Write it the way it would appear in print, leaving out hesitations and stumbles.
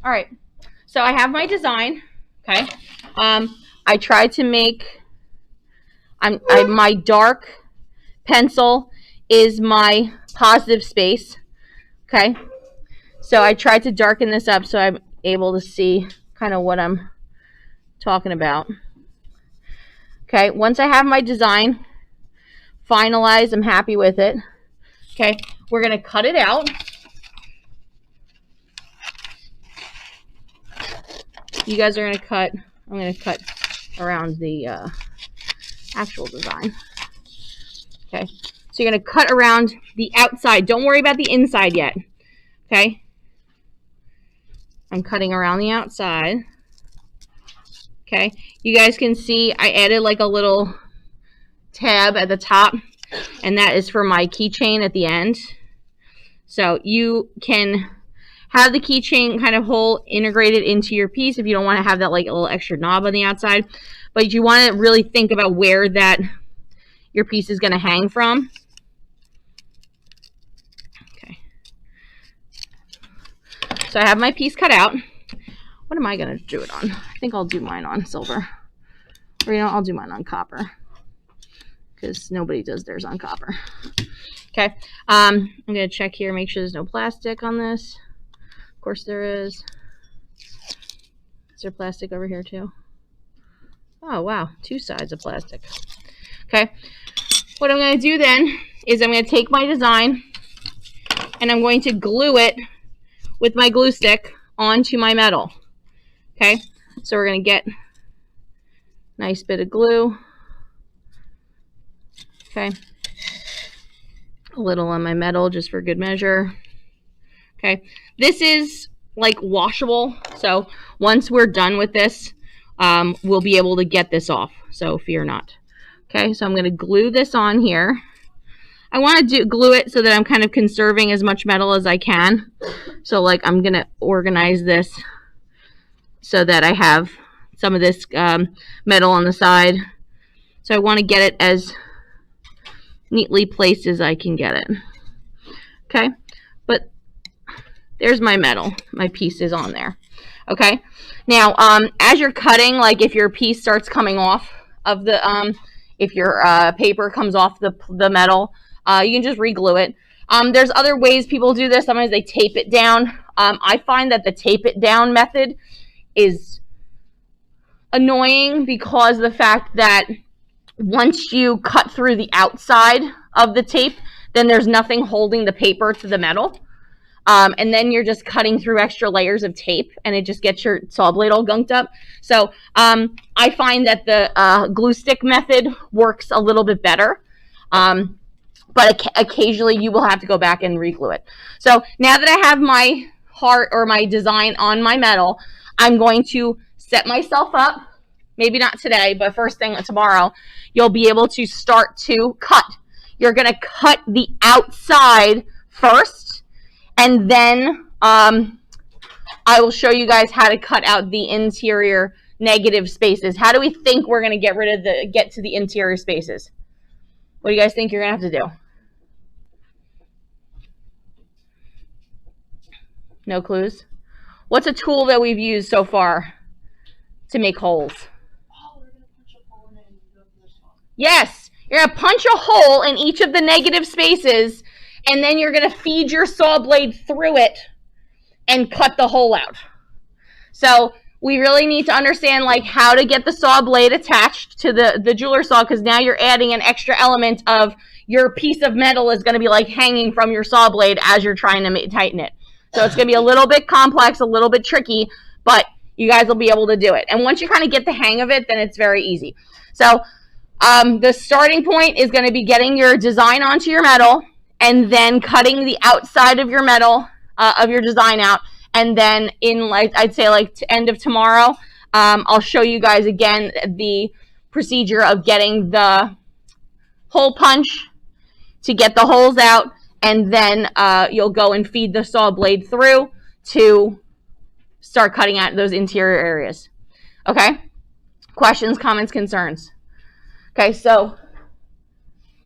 All right, so I have my design. Okay, I tried to make. My dark pencil is my positive space. Okay, so I tried to darken this up so I'm able to see kind of what I'm talking about. Okay, once I have my design finalized, I'm happy with it. Okay, we're gonna cut it out. You guys are gonna cut. I'm gonna cut around the actual design. Okay, so you're gonna cut around the outside. Don't worry about the inside yet. Okay, I'm cutting around the outside. Okay, you guys can see I added like a little tab at the top, and that is for my keychain at the end. So you can have the keychain kind of hole integrated into your piece if you don't want to have that like a little extra knob on the outside, but you want to really think about where that your piece is going to hang from. Okay, so I have my piece cut out. What am I going to do it on? I think I'll do mine on silver, or you know, I'll do mine on copper because nobody does theirs on copper. Okay, I'm going to check here, make sure there's no plastic on this. Of course there is. Is there plastic over here too? Oh wow, 2 sides of plastic. Okay, what I'm going to do then is I'm going to take my design and I'm going to glue it with my glue stick onto my metal. Okay, so we're going to get a nice bit of glue. Okay, a little on my metal just for good measure. Okay, this is like washable, so once we're done with this, we'll be able to get this off, so fear not. Okay, so I'm going to glue this on here. I want to glue it so that I'm kind of conserving as much metal as I can. So like I'm going to organize this so that I have some of this metal on the side. So I want to get it as neatly placed as I can get it. Okay, but there's my metal. My piece is on there. Okay, now as you're cutting, like if your piece starts coming off of the if your paper comes off the metal, you can just re-glue it. There's other ways people do this. Sometimes they tape it down. I find that the tape it down method is annoying because the fact that once you cut through the outside of the tape, then there's nothing holding the paper to the metal. And then you're just cutting through extra layers of tape and it just gets your saw blade all gunked up. So I find that the glue stick method works a little bit better. But occasionally you will have to go back and re-glue it. So now that I have my heart or my design on my metal, I'm going to set myself up. Maybe not today, but first thing tomorrow, you'll be able to start to cut. You're going to cut the outside first, and then I will show you guys how to cut out the interior negative spaces. How do we think we're going to get to the interior spaces? What do you guys think you're going to have to do? No clues? What's a tool that we've used so far to make holes? Yes, you're going to punch a hole in each of the negative spaces, and then you're going to feed your saw blade through it and cut the hole out. So we really need to understand like how to get the saw blade attached to the jeweler saw, because now you're adding an extra element of your piece of metal is going to be like hanging from your saw blade as you're trying to tighten it. So it's going to be a little bit complex, a little bit tricky, but you guys will be able to do it. And once you kind of get the hang of it, then it's very easy. So the starting point is going to be getting your design onto your metal and then cutting the outside of your metal, of your design out. And then in like, I'd say like end of tomorrow, I'll show you guys again the procedure of getting the hole punch to get the holes out. And then you'll go and feed the saw blade through to start cutting out those interior areas. Okay? Questions, comments, concerns? Okay, so